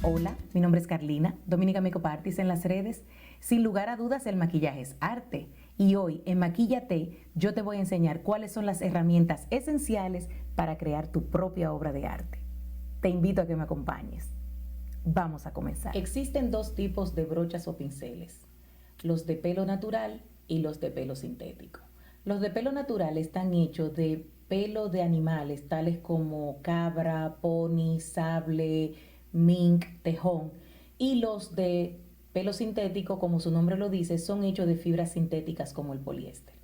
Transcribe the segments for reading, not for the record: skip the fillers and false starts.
Hola, mi nombre es Carlina, Dominica Makeup Artist en las redes. Sin lugar a dudas, el maquillaje es arte. Y hoy en Maquíllate yo te voy a enseñar cuáles son las herramientas esenciales para crear tu propia obra de arte. Te invito a que me acompañes. Vamos a comenzar. Existen dos tipos de brochas o pinceles, los de pelo natural y los de pelo sintético. Los de pelo natural están hechos de pelo de animales tales como cabra, pony, sable, mink, tejón, y los de pelo sintético, como su nombre lo dice, son hechos de fibras sintéticas como el poliéster.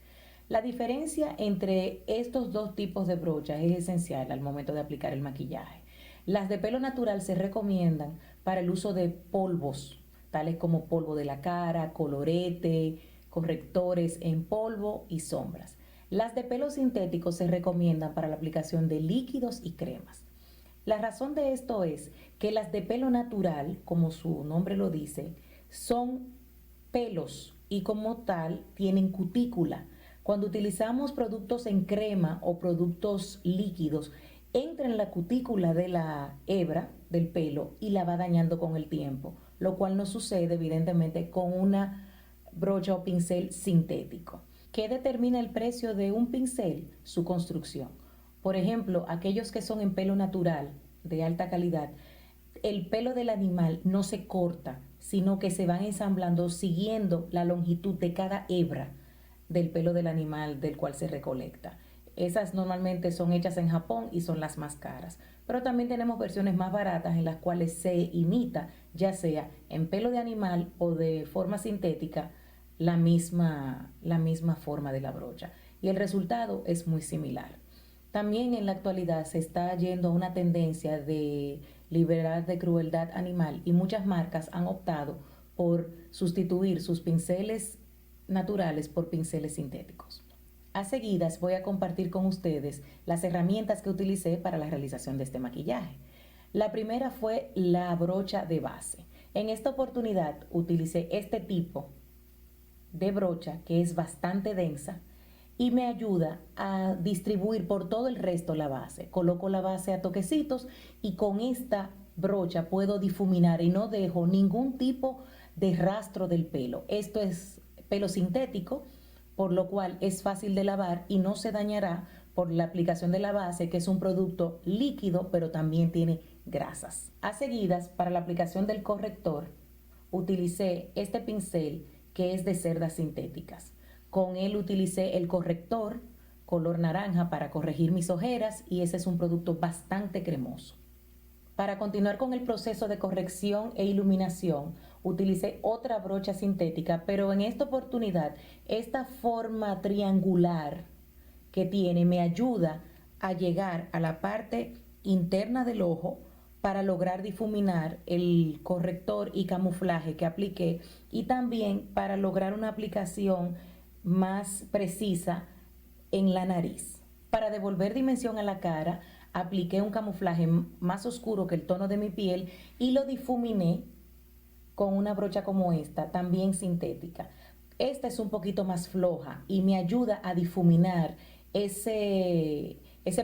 La diferencia entre estos dos tipos de brochas es esencial al momento de aplicar el maquillaje. Las de pelo natural se recomiendan para el uso de polvos, tales como polvo de la cara, colorete, correctores en polvo y sombras. Las de pelo sintético se recomiendan para la aplicación de líquidos y cremas. La razón de esto es que las de pelo natural, como su nombre lo dice, son pelos y como tal tienen cutícula. Cuando utilizamos productos en crema o productos líquidos, entra en la cutícula de la hebra del pelo y la va dañando con el tiempo, lo cual no sucede evidentemente con una brocha o pincel sintético. ¿Qué determina el precio de un pincel? Su construcción. Por ejemplo, aquellos que son en pelo natural de alta calidad, el pelo del animal no se corta, sino que se van ensamblando siguiendo la longitud de cada hebra del pelo del animal del cual se recolecta. Esas normalmente son hechas en Japón y son las más caras. Pero también tenemos versiones más baratas en las cuales se imita, ya sea en pelo de animal o de forma sintética, la misma forma de la brocha. Y el resultado es muy similar. También en la actualidad se está yendo a una tendencia de liberar de crueldad animal y muchas marcas han optado por sustituir sus pinceles naturales por pinceles sintéticos. A seguidas voy a compartir con ustedes las herramientas que utilicé para la realización de este maquillaje. La primera fue la brocha de base. En esta oportunidad utilicé este tipo de brocha que es bastante densa y me ayuda a distribuir por todo el resto la base. Coloco la base a toquecitos y con esta brocha puedo difuminar y no dejo ningún tipo de rastro del pelo. Esto es pelo sintético, por lo cual es fácil de lavar y no se dañará por la aplicación de la base, que es un producto líquido pero también tiene grasas. A seguidas, para la aplicación del corrector, utilicé este pincel que es de cerdas sintéticas. Con él utilicé el corrector color naranja para corregir mis ojeras y ese es un producto bastante cremoso. Para continuar con el proceso de corrección e iluminación, utilicé otra brocha sintética, pero en esta oportunidad, esta forma triangular que tiene me ayuda a llegar a la parte interna del ojo para lograr difuminar el corrector y camuflaje que apliqué y también para lograr una aplicación más precisa en la nariz. Para devolver dimensión a la cara, apliqué un camuflaje más oscuro que el tono de mi piel y lo difuminé con una brocha como esta, también sintética. Esta es un poquito más floja y me ayuda a difuminar ese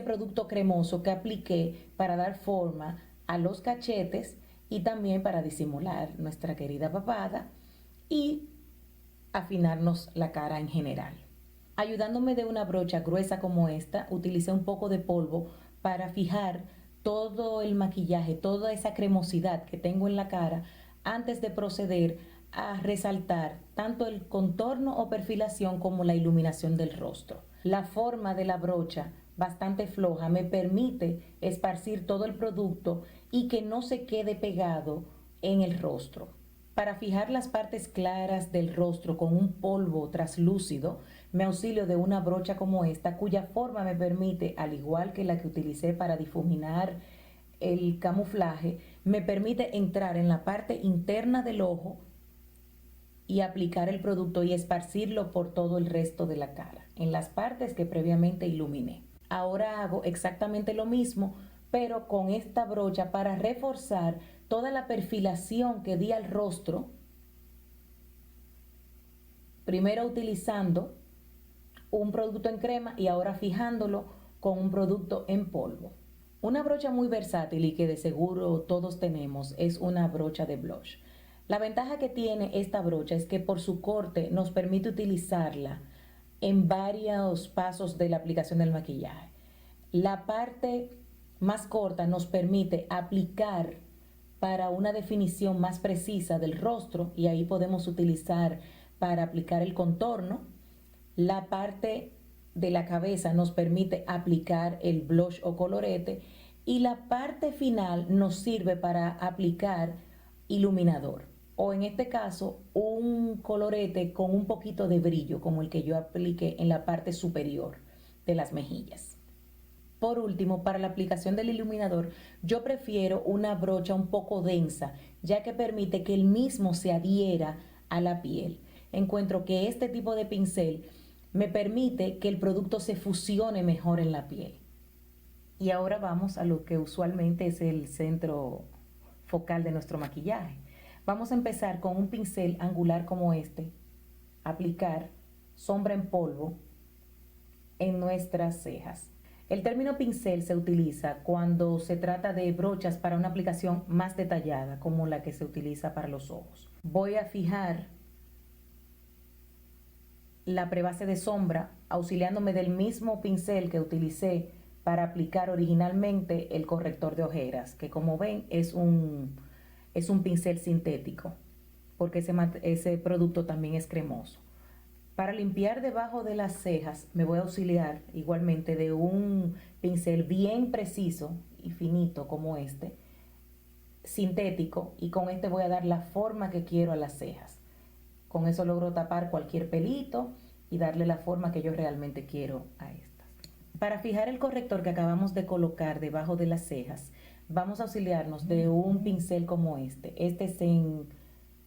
producto cremoso que apliqué para dar forma a los cachetes y también para disimular nuestra querida papada y afinarnos la cara en general. Ayudándome de una brocha gruesa como esta, utilicé un poco de polvo para fijar todo el maquillaje, toda esa cremosidad que tengo en la cara antes de proceder a resaltar tanto el contorno o perfilación como la iluminación del rostro. La forma de la brocha, bastante floja, me permite esparcir todo el producto y que no se quede pegado en el rostro. Para fijar las partes claras del rostro con un polvo traslúcido, me auxilio de una brocha como esta, cuya forma me permite, al igual que la que utilicé para difuminar el camuflaje, me permite entrar en la parte interna del ojo y aplicar el producto y esparcirlo por todo el resto de la cara, en las partes que previamente iluminé. Ahora hago exactamente lo mismo, pero con esta brocha para reforzar toda la perfilación que di al rostro, primero utilizando un producto en crema y ahora fijándolo con un producto en polvo. Una brocha muy versátil y que de seguro todos tenemos es una brocha de blush. La ventaja que tiene esta brocha es que por su corte nos permite utilizarla en varios pasos de la aplicación del maquillaje. La parte más corta nos permite aplicar para una definición más precisa del rostro y ahí podemos utilizar para aplicar el contorno. La parte de la cabeza nos permite aplicar el blush o colorete y la parte final nos sirve para aplicar iluminador o en este caso un colorete con un poquito de brillo como el que yo apliqué en la parte superior de las mejillas. Por último, para la aplicación del iluminador, yo prefiero una brocha un poco densa, ya que permite que el mismo se adhiera a la piel. Encuentro que este tipo de pincel me permite que el producto se fusione mejor en la piel. Y ahora vamos a lo que usualmente es el centro focal de nuestro maquillaje. Vamos a empezar con un pincel angular como este, aplicar sombra en polvo en nuestras cejas. El término pincel se utiliza cuando se trata de brochas para una aplicación más detallada, como la que se utiliza para los ojos. Voy a fijar la prebase de sombra auxiliándome del mismo pincel que utilicé para aplicar originalmente el corrector de ojeras, que como ven es un pincel sintético, porque ese producto también es cremoso. Para limpiar debajo de las cejas me voy a auxiliar igualmente de un pincel bien preciso y finito como este, sintético, y con este voy a dar la forma que quiero a las cejas. Con eso logro tapar cualquier pelito y darle la forma que yo realmente quiero a estas. Para fijar el corrector que acabamos de colocar debajo de las cejas, vamos a auxiliarnos de un pincel como este. Este es en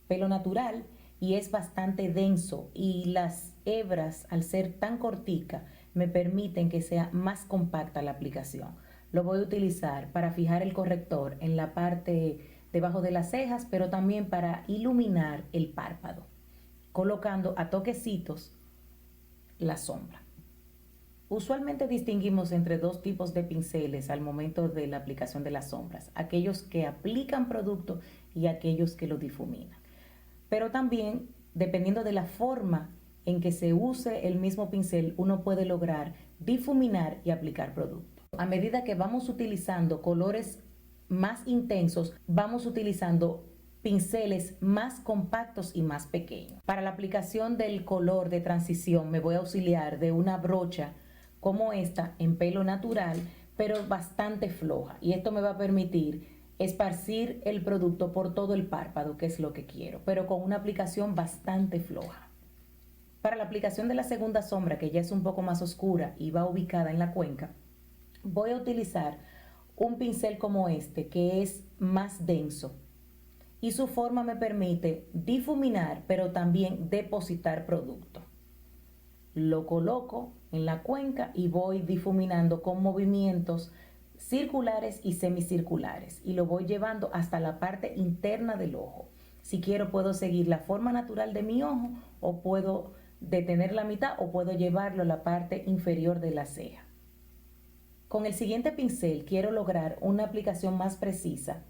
pelo natural y es bastante denso y las hebras, al ser tan cortica, me permiten que sea más compacta la aplicación. Lo voy a utilizar para fijar el corrector en la parte debajo de las cejas, pero también para iluminar el párpado, colocando a toquecitos la sombra. Usualmente distinguimos entre dos tipos de pinceles al momento de la aplicación de las sombras, aquellos que aplican producto y aquellos que lo difuminan. Pero también, dependiendo de la forma en que se use el mismo pincel, uno puede lograr difuminar y aplicar producto. A medida que vamos utilizando colores más intensos, vamos utilizando pinceles más compactos y más pequeños. Para la aplicación del color de transición me voy a auxiliar de una brocha como esta en pelo natural, pero bastante floja, y esto me va a permitir esparcir el producto por todo el párpado, que es lo que quiero, pero con una aplicación bastante floja. Para la aplicación de la segunda sombra, que ya es un poco más oscura y va ubicada en la cuenca, voy a utilizar un pincel como este, que es más denso, y su forma me permite difuminar, pero también depositar producto. Lo coloco en la cuenca y voy difuminando con movimientos circulares y semicirculares y lo voy llevando hasta la parte interna del ojo. Si quiero puedo seguir la forma natural de mi ojo o puedo detener la mitad o puedo llevarlo a la parte inferior de la ceja. Con el siguiente pincel quiero lograr una aplicación más precisa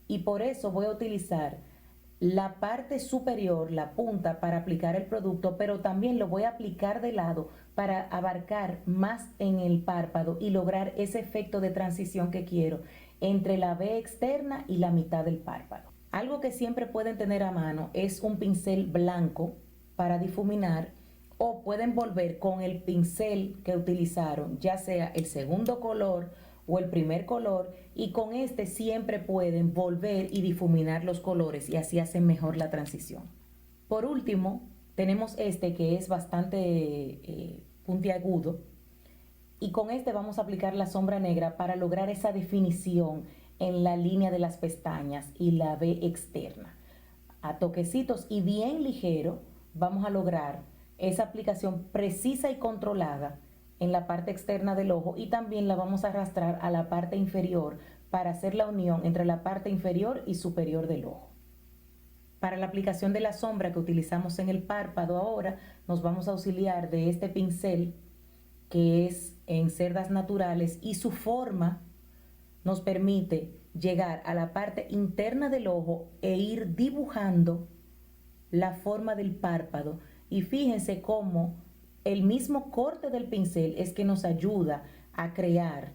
y por eso voy a utilizar la parte superior, la punta, para aplicar el producto, pero también lo voy a aplicar de lado para abarcar más en el párpado y lograr ese efecto de transición que quiero entre la V externa y la mitad del párpado. Algo que siempre pueden tener a mano es un pincel blanco para difuminar, o pueden volver con el pincel que utilizaron, ya sea el segundo color o el primer color, y con este siempre pueden volver y difuminar los colores y así hacen mejor la transición. Por último, tenemos este que es bastante puntiagudo, y con este vamos a aplicar la sombra negra para lograr esa definición en la línea de las pestañas y la V externa. A toquecitos y bien ligero vamos a lograr esa aplicación precisa y controlada en la parte externa del ojo, y también la vamos a arrastrar a la parte inferior para hacer la unión entre la parte inferior y superior del ojo. Para la aplicación de la sombra que utilizamos en el párpado ahora, nos vamos a auxiliar de este pincel que es en cerdas naturales y su forma nos permite llegar a la parte interna del ojo e ir dibujando la forma del párpado. Y fíjense cómo el mismo corte del pincel es que nos ayuda a crear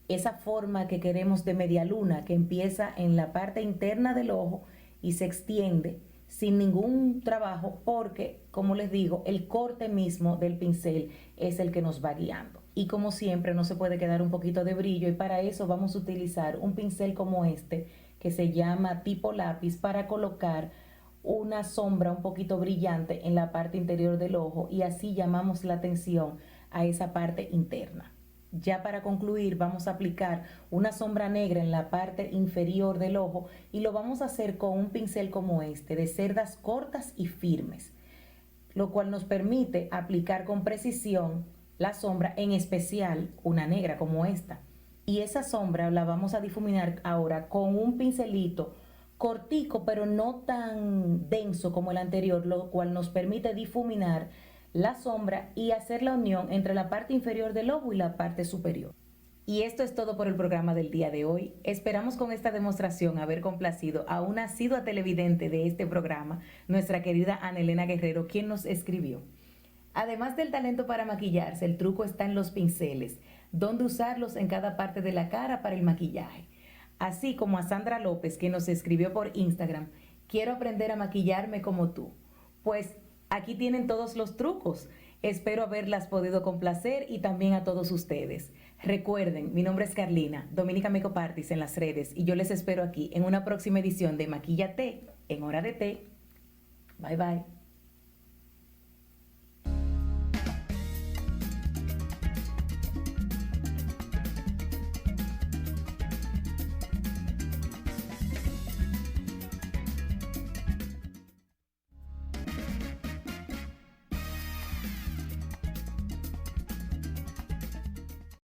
esa forma que queremos de media luna, que empieza en la parte interna del ojo y se extiende sin ningún trabajo, porque, como les digo, el corte mismo del pincel es el que nos va guiando. Y como siempre, no se puede quedar un poquito de brillo, y para eso vamos a utilizar un pincel como este, que se llama tipo lápiz, para colocar una sombra un poquito brillante en la parte interior del ojo, y así llamamos la atención a esa parte interna. Ya para concluir, vamos a aplicar una sombra negra en la parte inferior del ojo, y lo vamos a hacer con un pincel como este, de cerdas cortas y firmes, lo cual nos permite aplicar con precisión la sombra, en especial una negra como esta. Y esa sombra la vamos a difuminar ahora con un pincelito cortico, pero no tan denso como el anterior, lo cual nos permite difuminar la sombra y hacer la unión entre la parte inferior del ojo y la parte superior. Y esto es todo por el programa del día de hoy. Esperamos con esta demostración haber complacido a una asidua televidente de este programa, nuestra querida Ana Elena Guerrero, quien nos escribió: además del talento para maquillarse, el truco está en los pinceles, donde usarlos en cada parte de la cara para el maquillaje. Así como a Sandra López, que nos escribió por Instagram: quiero aprender a maquillarme como tú. Pues aquí tienen todos los trucos. Espero haberlas podido complacer, y también a todos ustedes. Recuerden, mi nombre es Carlina, Dominica Makeup Artist en las redes, y yo les espero aquí en una próxima edición de Maquíllate en Hora de Té. Bye bye.